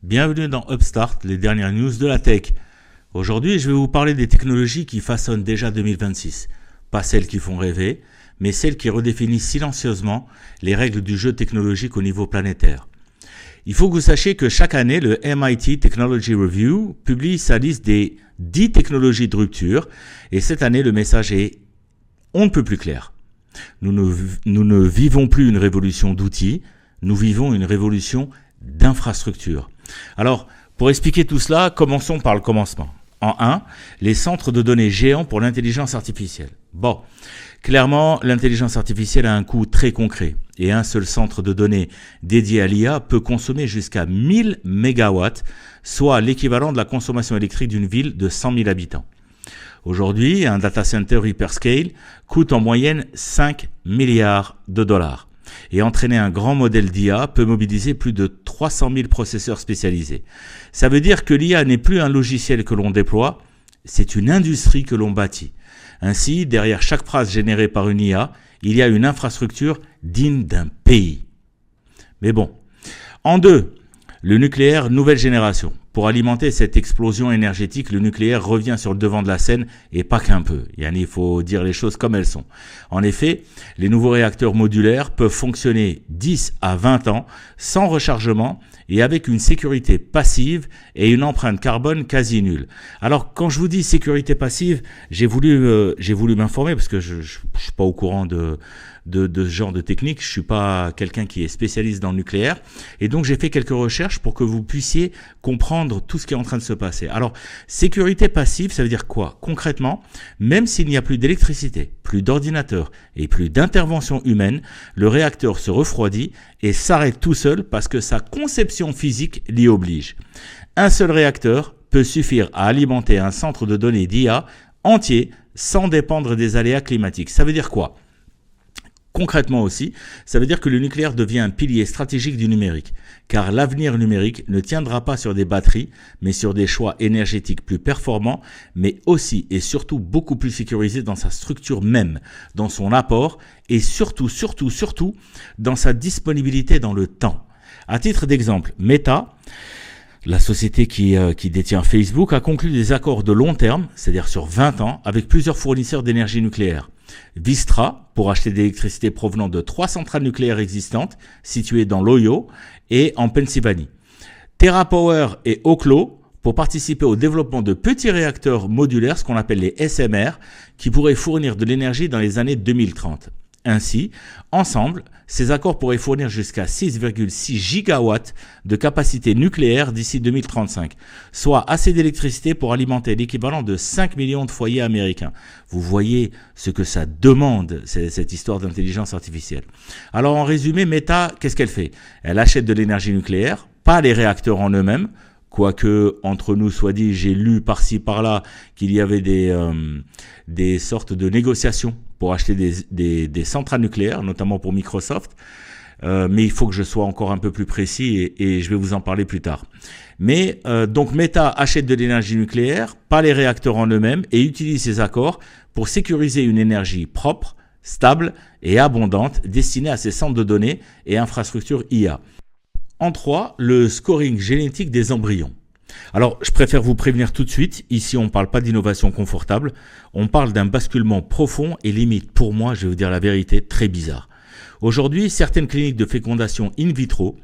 Bienvenue dans Upstart, les dernières news de la tech. Aujourd'hui, je vais vous parler des technologies qui façonnent déjà 2026. Pas celles qui font rêver, mais celles qui redéfinissent silencieusement les règles du jeu technologique au niveau planétaire. Il faut que vous sachiez que chaque année, le MIT Technology Review publie sa liste des 10 technologies de rupture, et cette année, le message est on ne peut plus clair. Nous ne vivons plus une révolution d'outils, nous vivons une révolution d'infrastructures. Alors, pour expliquer tout cela, commençons par le commencement. En 1, les centres de données géants pour l'intelligence artificielle. Bon, clairement, l'intelligence artificielle a un coût très concret et un seul centre de données dédié à l'IA peut consommer jusqu'à 1000 mégawatts, soit l'équivalent de la consommation électrique d'une ville de 100 000 habitants. Aujourd'hui, un data center hyperscale coûte en moyenne 5 milliards de dollars. Et entraîner un grand modèle d'IA peut mobiliser plus de 300 000 processeurs spécialisés. Ça veut dire que l'IA n'est plus un logiciel que l'on déploie, c'est une industrie que l'on bâtit. Ainsi, derrière chaque phrase générée par une IA, il y a une infrastructure digne d'un pays. Mais bon. En 2, le nucléaire nouvelle génération. Pour alimenter cette explosion énergétique, le nucléaire revient sur le devant de la scène et pas qu'un peu. Il faut dire les choses comme elles sont. En effet, les nouveaux réacteurs modulaires peuvent fonctionner 10 à 20 ans sans rechargement et avec une sécurité passive et une empreinte carbone quasi nulle. Alors, quand je vous dis sécurité passive, j'ai voulu m'informer parce que je suis pas au courant de ce genre de technique. Je suis pas quelqu'un qui est spécialiste dans le nucléaire. Et donc, j'ai fait quelques recherches pour que vous puissiez comprendre tout ce qui est en train de se passer. Alors, sécurité passive, ça veut dire quoi? Concrètement, même s'il n'y a plus d'électricité, plus d'ordinateurs et plus d'intervention humaine, le réacteur se refroidit et s'arrête tout seul parce que sa conception physique l'y oblige. Un seul réacteur peut suffire à alimenter un centre de données d'IA entier sans dépendre des aléas climatiques. Ça veut dire quoi? Concrètement aussi, ça veut dire que le nucléaire devient un pilier stratégique du numérique, car l'avenir numérique ne tiendra pas sur des batteries, mais sur des choix énergétiques plus performants, mais aussi et surtout beaucoup plus sécurisés dans sa structure même, dans son apport et surtout dans sa disponibilité dans le temps. À titre d'exemple, Meta, la société qui détient Facebook, a conclu des accords de long terme, c'est-à-dire sur 20 ans, avec plusieurs fournisseurs d'énergie nucléaire. Vistra, pour acheter de l'électricité provenant de 3 centrales nucléaires existantes, situées dans l'Ohio et en Pennsylvanie. TerraPower et Oklo, pour participer au développement de petits réacteurs modulaires, ce qu'on appelle les SMR, qui pourraient fournir de l'énergie dans les années 2030. Ainsi, ensemble, ces accords pourraient fournir jusqu'à 6,6 gigawatts de capacité nucléaire d'ici 2035, soit assez d'électricité pour alimenter l'équivalent de 5 millions de foyers américains. Vous voyez ce que ça demande, cette histoire d'intelligence artificielle. Alors en résumé, Meta, qu'est-ce qu'elle fait? Elle achète de l'énergie nucléaire, pas les réacteurs en eux-mêmes, quoique, entre nous soit dit, j'ai lu par-ci par-là qu'il y avait des sortes de négociations pour acheter des centrales nucléaires, notamment pour Microsoft. Mais il faut que je sois encore un peu plus précis et je vais vous en parler plus tard. Mais donc Meta achète de l'énergie nucléaire, pas les réacteurs en eux-mêmes, et utilise ces accords pour sécuriser une énergie propre, stable et abondante destinée à ses centres de données et infrastructures IA. En 3, le scoring génétique des embryons. Alors, je préfère vous prévenir tout de suite, ici on ne parle pas d'innovation confortable, on parle d'un basculement profond et limite, pour moi, je vais vous dire la vérité, très bizarre. Aujourd'hui, certaines cliniques de fécondation in vitro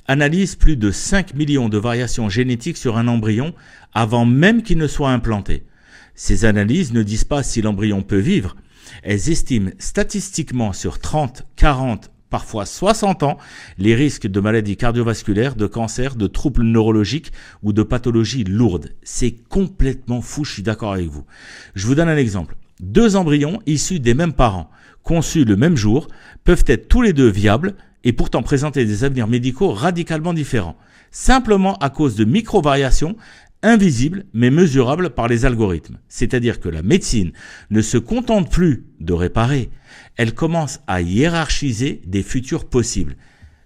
analysent plus de 5 millions de variations génétiques sur un embryon avant même qu'il ne soit implanté. Ces analyses ne disent pas si l'embryon peut vivre, elles estiment statistiquement sur 30, 40, parfois 60 ans, les risques de maladies cardiovasculaires, de cancer, de troubles neurologiques ou de pathologies lourdes. C'est complètement fou, je suis d'accord avec vous. Je vous donne un exemple. 2 embryons issus des mêmes parents, conçus le même jour, peuvent être tous les deux viables et pourtant présenter des avenirs médicaux radicalement différents, simplement à cause de micro-variations invisibles mais mesurables par les algorithmes. C'est-à-dire que la médecine ne se contente plus de réparer, elle commence à hiérarchiser des futurs possibles.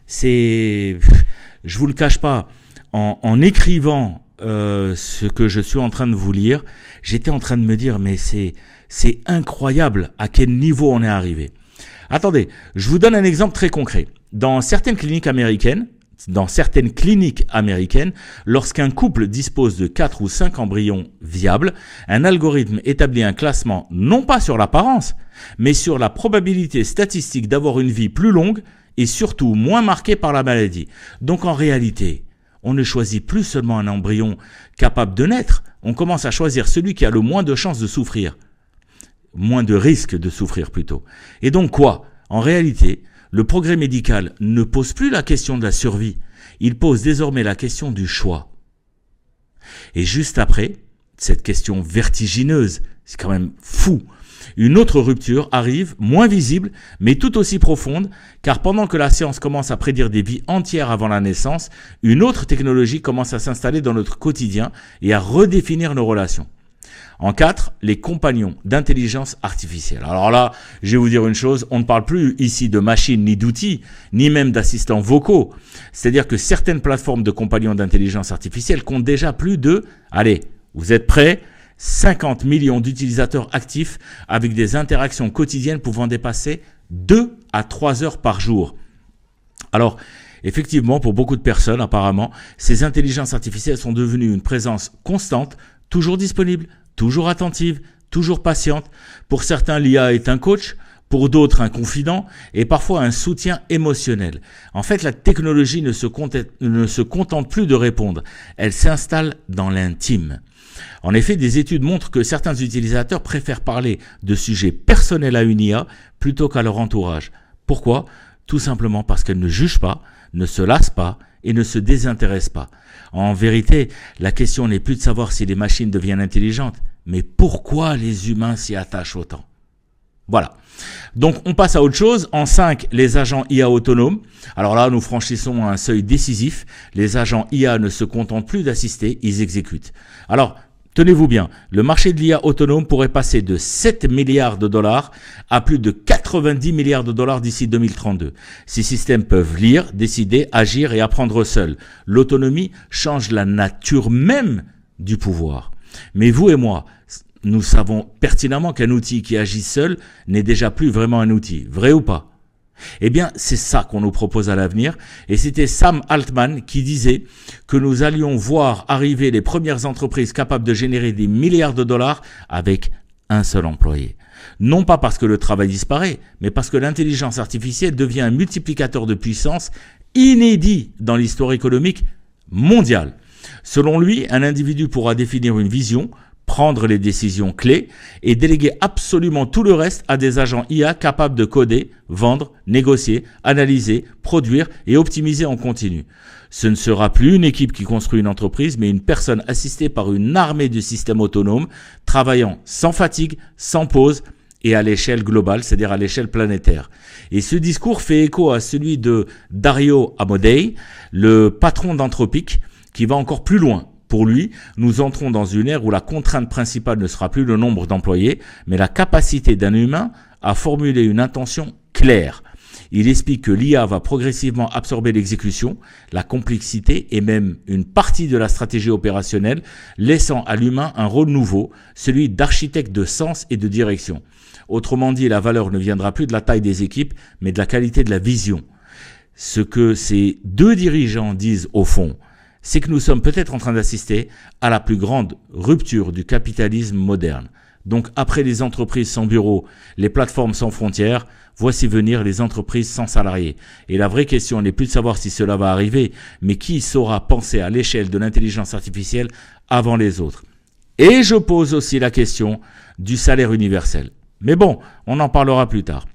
Je vous le cache pas, en écrivant ce que je suis en train de vous lire, j'étais en train de me dire mais c'est incroyable à quel niveau on est arrivé. Attendez, je vous donne un exemple très concret. Dans certaines cliniques américaines, dans certaines cliniques américaines, lorsqu'un couple dispose de 4 ou 5 embryons viables, un algorithme établit un classement non pas sur l'apparence, mais sur la probabilité statistique d'avoir une vie plus longue et surtout moins marquée par la maladie. Donc en réalité, on ne choisit plus seulement un embryon capable de naître, on commence à choisir celui qui a le moins de chances de souffrir, moins de risques de souffrir plutôt. Et donc quoi ? En réalité, le progrès médical ne pose plus la question de la survie, il pose désormais la question du choix. Et juste après, cette question vertigineuse, c'est quand même fou, une autre rupture arrive, moins visible, mais tout aussi profonde, car pendant que la science commence à prédire des vies entières avant la naissance, une autre technologie commence à s'installer dans notre quotidien et à redéfinir nos relations. En 4, les compagnons d'intelligence artificielle. Alors là, je vais vous dire une chose, on ne parle plus ici de machines ni d'outils, ni même d'assistants vocaux. C'est-à-dire que certaines plateformes de compagnons d'intelligence artificielle comptent déjà plus de, allez, vous êtes prêts ? 50 millions d'utilisateurs actifs avec des interactions quotidiennes pouvant dépasser 2 à 3 heures par jour. Alors, effectivement, pour beaucoup de personnes, apparemment, ces intelligences artificielles sont devenues une présence constante, toujours disponible, toujours attentive, toujours patiente. Pour certains, l'IA est un coach, pour d'autres, un confident et parfois un soutien émotionnel. En fait, la technologie ne se contente plus de répondre, elle s'installe dans l'intime. En effet, des études montrent que certains utilisateurs préfèrent parler de sujets personnels à une IA plutôt qu'à leur entourage. Pourquoi ? Tout simplement parce qu'elle ne juge pas, ne se lasse pas et ne se désintéresse pas. En vérité, la question n'est plus de savoir si les machines deviennent intelligentes, mais pourquoi les humains s'y attachent autant. Voilà. Donc on passe à autre chose. En 5, les agents IA autonomes. Alors là, nous franchissons un seuil décisif. Les agents IA ne se contentent plus d'assister, ils exécutent. Alors, tenez-vous bien, le marché de l'IA autonome pourrait passer de 7 milliards de dollars à plus de 90 milliards de dollars d'ici 2032. Ces systèmes peuvent lire, décider, agir et apprendre seuls. L'autonomie change la nature même du pouvoir. Mais vous et moi, nous savons pertinemment qu'un outil qui agit seul n'est déjà plus vraiment un outil. Vrai ou pas ? Eh bien, c'est ça qu'on nous propose à l'avenir. Et c'était Sam Altman qui disait que nous allions voir arriver les premières entreprises capables de générer des milliards de dollars avec un seul employé. Non pas parce que le travail disparaît, mais parce que l'intelligence artificielle devient un multiplicateur de puissance inédit dans l'histoire économique mondiale. Selon lui, un individu pourra définir une vision, prendre les décisions clés et déléguer absolument tout le reste à des agents IA capables de coder, vendre, négocier, analyser, produire et optimiser en continu. Ce ne sera plus une équipe qui construit une entreprise, mais une personne assistée par une armée de systèmes autonomes, travaillant sans fatigue, sans pause et à l'échelle globale, c'est-à-dire à l'échelle planétaire. Et ce discours fait écho à celui de Dario Amodei, le patron d'Anthropic, qui va encore plus loin. Pour lui, nous entrons dans une ère où la contrainte principale ne sera plus le nombre d'employés, mais la capacité d'un humain à formuler une intention claire. Il explique que l'IA va progressivement absorber l'exécution, la complexité et même une partie de la stratégie opérationnelle, laissant à l'humain un rôle nouveau, celui d'architecte de sens et de direction. Autrement dit, la valeur ne viendra plus de la taille des équipes, mais de la qualité de la vision. Ce que ces deux dirigeants disent au fond, c'est que nous sommes peut-être en train d'assister à la plus grande rupture du capitalisme moderne. Donc après les entreprises sans bureau, les plateformes sans frontières, voici venir les entreprises sans salariés. Et la vraie question n'est plus de savoir si cela va arriver, mais qui saura penser à l'échelle de l'intelligence artificielle avant les autres. Et je pose aussi la question du salaire universel. Mais bon, on en parlera plus tard.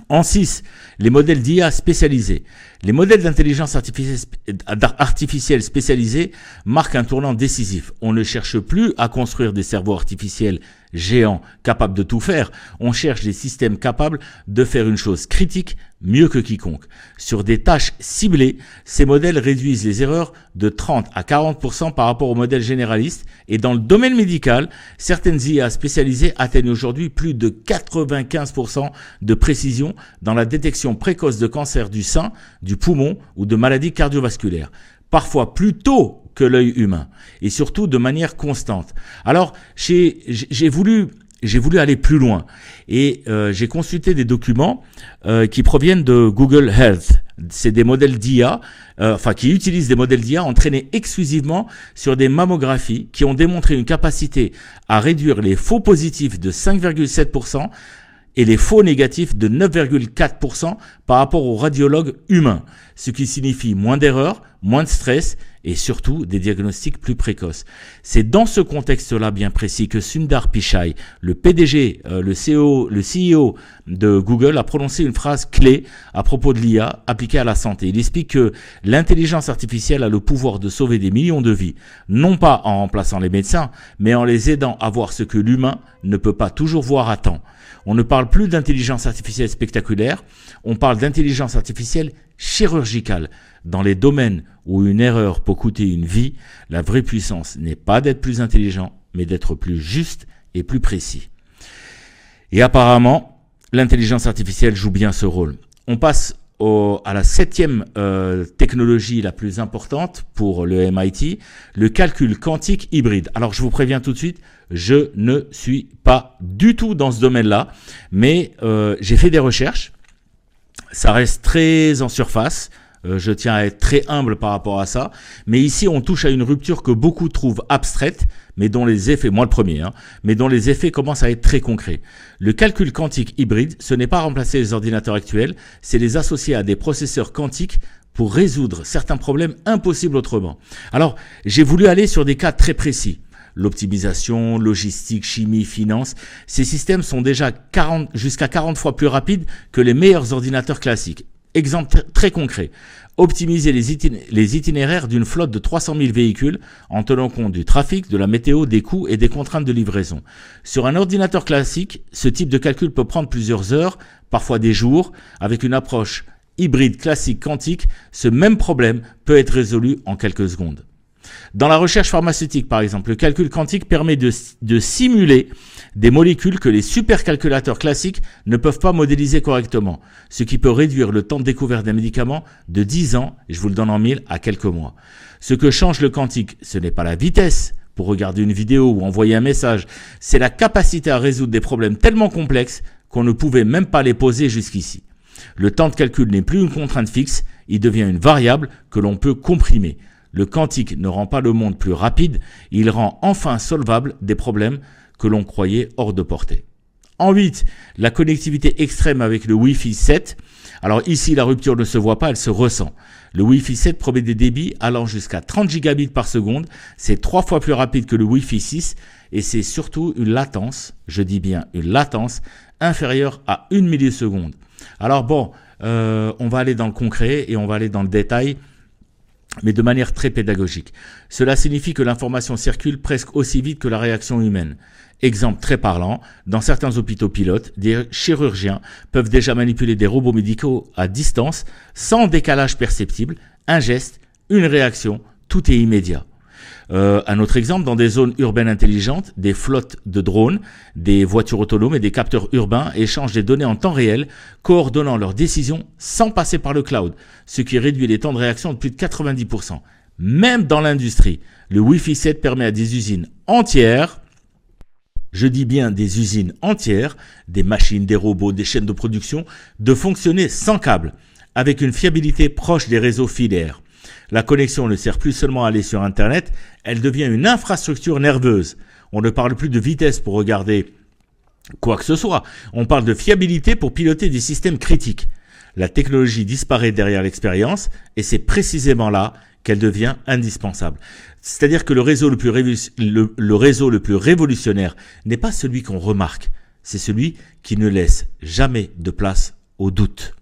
En 6, les modèles d'IA spécialisés. Les modèles d'intelligence artificielle spécialisés marquent un tournant décisif. On ne cherche plus à construire des cerveaux artificiels géants capables de tout faire. On cherche des systèmes capables de faire une chose critique mieux que quiconque. Sur des tâches ciblées, ces modèles réduisent les erreurs de 30 à 40% par rapport aux modèles généralistes. Et dans le domaine médical, certaines IA spécialisées atteignent aujourd'hui plus de 95% de précision dans la détection précoce de cancer du sein, du poumon ou de maladies cardiovasculaires. Parfois plus tôt que l'œil humain et surtout de manière constante. Alors, j'ai voulu aller plus loin et j'ai consulté des documents qui proviennent de Google Health. c'est des modèles d'IA, qui utilisent des modèles d'IA entraînés exclusivement sur des mammographies qui ont démontré une capacité à réduire les faux positifs de 5,7% et les faux négatifs de 9,4% par rapport aux radiologues humains, ce qui signifie moins d'erreurs, moins de stress et surtout des diagnostics plus précoces. C'est dans ce contexte-là bien précis que Sundar Pichai, le PDG, le CEO de Google, a prononcé une phrase clé à propos de l'IA appliquée à la santé. Il explique que l'intelligence artificielle a le pouvoir de sauver des millions de vies, non pas en remplaçant les médecins, mais en les aidant à voir ce que l'humain ne peut pas toujours voir à temps. On ne parle plus d'intelligence artificielle spectaculaire, on parle d'intelligence artificielle chirurgicale. Dans les domaines où une erreur peut coûter une vie, la vraie puissance n'est pas d'être plus intelligent, mais d'être plus juste et plus précis. Et apparemment, l'intelligence artificielle joue bien ce rôle. On passe à la 7e technologie la plus importante pour le MIT, le calcul quantique hybride. Alors je vous préviens tout de suite, je ne suis pas du tout dans ce domaine-là, mais j'ai fait des recherches, ça reste très en surface, je tiens à être très humble par rapport à ça, mais ici on touche à une rupture que beaucoup trouvent abstraite, mais dont les effets, moi le premier, mais dont les effets commencent à être très concrets. Le calcul quantique hybride, ce n'est pas remplacer les ordinateurs actuels, c'est les associer à des processeurs quantiques pour résoudre certains problèmes impossibles autrement. Alors, j'ai voulu aller sur des cas très précis. L'optimisation, logistique, chimie, finance, ces systèmes sont déjà jusqu'à 40 fois plus rapides que les meilleurs ordinateurs classiques. Exemple très concret, optimiser les itinéraires d'une flotte de 300 000 véhicules en tenant compte du trafic, de la météo, des coûts et des contraintes de livraison. Sur un ordinateur classique, ce type de calcul peut prendre plusieurs heures, parfois des jours. Avec une approche hybride classique quantique, ce même problème peut être résolu en quelques secondes. Dans la recherche pharmaceutique, par exemple, le calcul quantique permet de simuler des molécules que les supercalculateurs classiques ne peuvent pas modéliser correctement, ce qui peut réduire le temps de découverte d'un médicament de 10 ans, et je vous le donne en mille, à quelques mois. Ce que change le quantique, ce n'est pas la vitesse pour regarder une vidéo ou envoyer un message, c'est la capacité à résoudre des problèmes tellement complexes qu'on ne pouvait même pas les poser jusqu'ici. Le temps de calcul n'est plus une contrainte fixe, il devient une variable que l'on peut comprimer. Le quantique ne rend pas le monde plus rapide, il rend enfin solvable des problèmes que l'on croyait hors de portée. En 8, la connectivité extrême avec le Wi-Fi 7. Alors ici, la rupture ne se voit pas, elle se ressent. Le Wi-Fi 7 promet des débits allant jusqu'à 30 gigabits par seconde. C'est 3 fois plus rapide que le Wi-Fi 6 et c'est surtout une latence, je dis bien une latence, inférieure à 1 milliseconde. Alors bon, on va aller dans le concret et on va aller dans le détail, mais de manière très pédagogique. Cela signifie que l'information circule presque aussi vite que la réaction humaine. Exemple très parlant, dans certains hôpitaux pilotes, des chirurgiens peuvent déjà manipuler des robots médicaux à distance, sans décalage perceptible, un geste, une réaction, tout est immédiat. Un autre exemple, dans des zones urbaines intelligentes, des flottes de drones, des voitures autonomes et des capteurs urbains échangent des données en temps réel, coordonnant leurs décisions sans passer par le cloud, ce qui réduit les temps de réaction de plus de 90%. Même dans l'industrie, le Wi-Fi 7 permet à des usines entières, je dis bien des usines entières, des machines, des robots, des chaînes de production, de fonctionner sans câble, avec une fiabilité proche des réseaux filaires. La connexion ne sert plus seulement à aller sur Internet, elle devient une infrastructure nerveuse. On ne parle plus de vitesse pour regarder quoi que ce soit, on parle de fiabilité pour piloter des systèmes critiques. La technologie disparaît derrière l'expérience et c'est précisément là qu'elle devient indispensable. C'est-à-dire que le réseau le plus révolutionnaire n'est pas celui qu'on remarque, c'est celui qui ne laisse jamais de place au doute.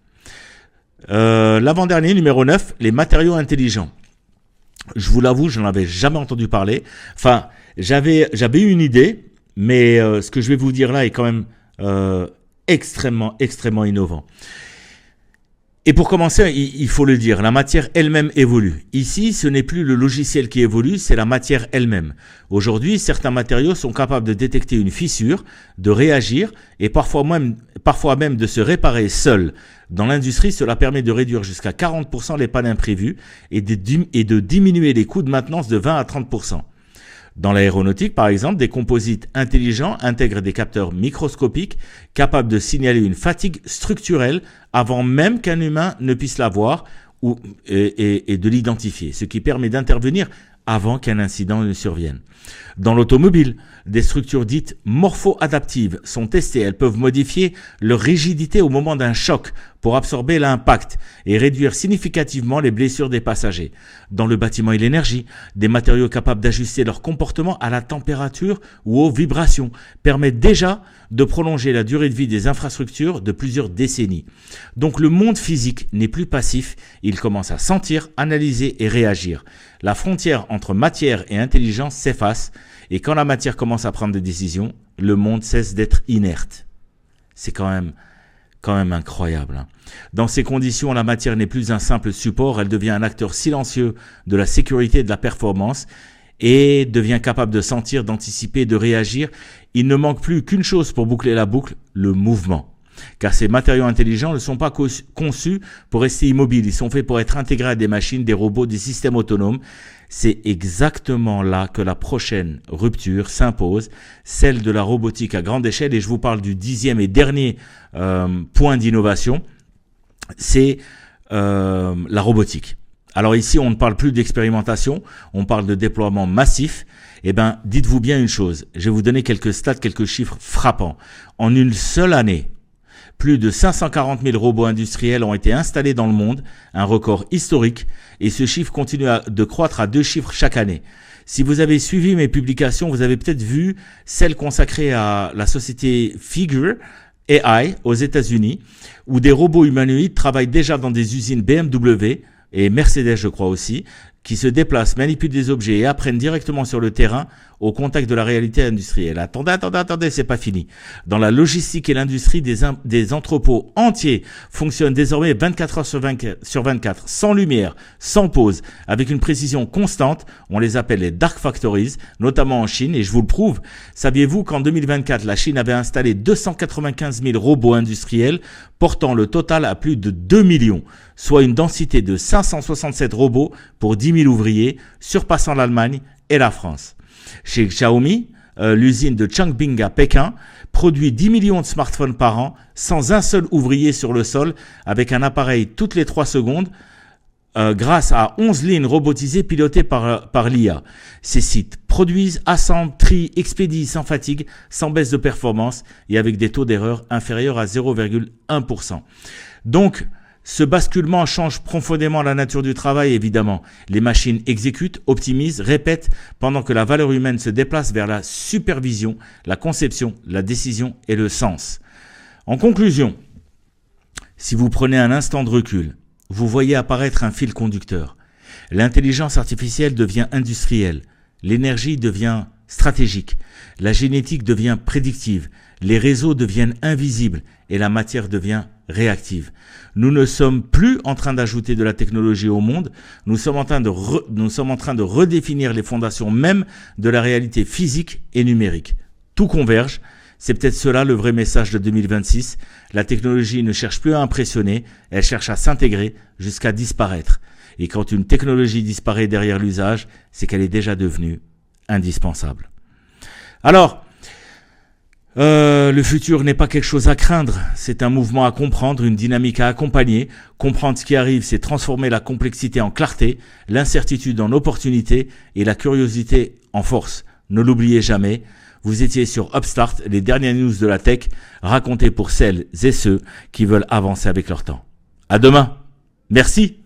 L'avant-dernier, numéro 9, les matériaux intelligents. Je vous l'avoue, je n'en avais jamais entendu parler. Enfin, j'avais eu une idée, mais ce que je vais vous dire là est quand même extrêmement innovant. Et pour commencer, il faut le dire, la matière elle-même évolue. Ici, ce n'est plus le logiciel qui évolue, c'est la matière elle-même. Aujourd'hui, certains matériaux sont capables de détecter une fissure, de réagir et parfois même de se réparer seuls. Dans l'industrie, cela permet de réduire jusqu'à 40% les pannes imprévues et de diminuer les coûts de maintenance de 20 à 30%. Dans l'aéronautique, par exemple, des composites intelligents intègrent des capteurs microscopiques capables de signaler une fatigue structurelle avant même qu'un humain ne puisse la voir et de l'identifier, ce qui permet d'intervenir avant qu'un incident ne survienne. Dans l'automobile, des structures dites morpho-adaptives sont testées. Elles peuvent modifier leur rigidité au moment d'un choc pour absorber l'impact et réduire significativement les blessures des passagers. Dans le bâtiment et l'énergie, des matériaux capables d'ajuster leur comportement à la température ou aux vibrations permettent déjà de prolonger la durée de vie des infrastructures de plusieurs décennies. Donc le monde physique n'est plus passif, il commence à sentir, analyser et réagir. La frontière entre matière et intelligence s'efface et quand la matière commence à prendre des décisions, le monde cesse d'être inerte. C'est quand même incroyable. Dans ces conditions, la matière n'est plus un simple support, elle devient un acteur silencieux de la sécurité et de la performance et devient capable de sentir, d'anticiper, de réagir. Il ne manque plus qu'une chose pour boucler la boucle, le mouvement. Car ces matériaux intelligents ne sont pas conçus pour rester immobiles, ils sont faits pour être intégrés à des machines, des robots, des systèmes autonomes. C'est exactement là que la prochaine rupture s'impose, celle de la robotique à grande échelle, et je vous parle du 10e et dernier point d'innovation, c'est la robotique. Alors ici, on ne parle plus d'expérimentation, on parle de déploiement massif. Eh bien, dites-vous bien une chose, je vais vous donner quelques stats, quelques chiffres frappants. En une seule année, plus de 540 000 robots industriels ont été installés dans le monde, un record historique, et ce chiffre continue de croître à 2 chiffres chaque année. Si vous avez suivi mes publications, vous avez peut-être vu celle consacrée à la société Figure AI aux États-Unis, où des robots humanoïdes travaillent déjà dans des usines BMW et Mercedes, je crois aussi, qui se déplacent, manipulent des objets et apprennent directement sur le terrain au contact de la réalité industrielle. Attendez, c'est pas fini. Dans la logistique et l'industrie, des entrepôts entiers fonctionnent désormais 24 heures sur 24, sans lumière, sans pause, avec une précision constante. On les appelle les dark factories, notamment en Chine, et je vous le prouve. Saviez-vous qu'en 2024, la Chine avait installé 295 000 robots industriels, portant le total à plus de 2 millions, soit une densité de 567 robots pour 10 000 ouvriers, surpassant l'Allemagne et la France. Chez Xiaomi, l'usine de Changbing à Pékin produit 10 millions de smartphones par an sans un seul ouvrier sur le sol, avec un appareil toutes les 3 secondes grâce à 11 lignes robotisées pilotées par l'IA. Ces sites produisent, assemblent, trient, expédient sans fatigue, sans baisse de performance et avec des taux d'erreur inférieurs à 0,1%. Donc, ce basculement change profondément la nature du travail, évidemment. Les machines exécutent, optimisent, répètent, pendant que la valeur humaine se déplace vers la supervision, la conception, la décision et le sens. En conclusion, si vous prenez un instant de recul, vous voyez apparaître un fil conducteur. L'intelligence artificielle devient industrielle, l'énergie devient stratégique, la génétique devient prédictive, les réseaux deviennent invisibles et la matière devient réactive. Nous ne sommes plus en train d'ajouter de la technologie au monde, nous sommes en train de redéfinir les fondations même de la réalité physique et numérique. Tout converge, c'est peut-être cela le vrai message de 2026. La technologie ne cherche plus à impressionner, elle cherche à s'intégrer jusqu'à disparaître. Et quand une technologie disparaît derrière l'usage, c'est qu'elle est déjà devenue indispensable. Alors, le futur n'est pas quelque chose à craindre, c'est un mouvement à comprendre, une dynamique à accompagner. Comprendre ce qui arrive, c'est transformer la complexité en clarté, l'incertitude en opportunité et la curiosité en force. Ne l'oubliez jamais, vous étiez sur Upstart, les dernières news de la tech, racontées pour celles et ceux qui veulent avancer avec leur temps. À demain. Merci.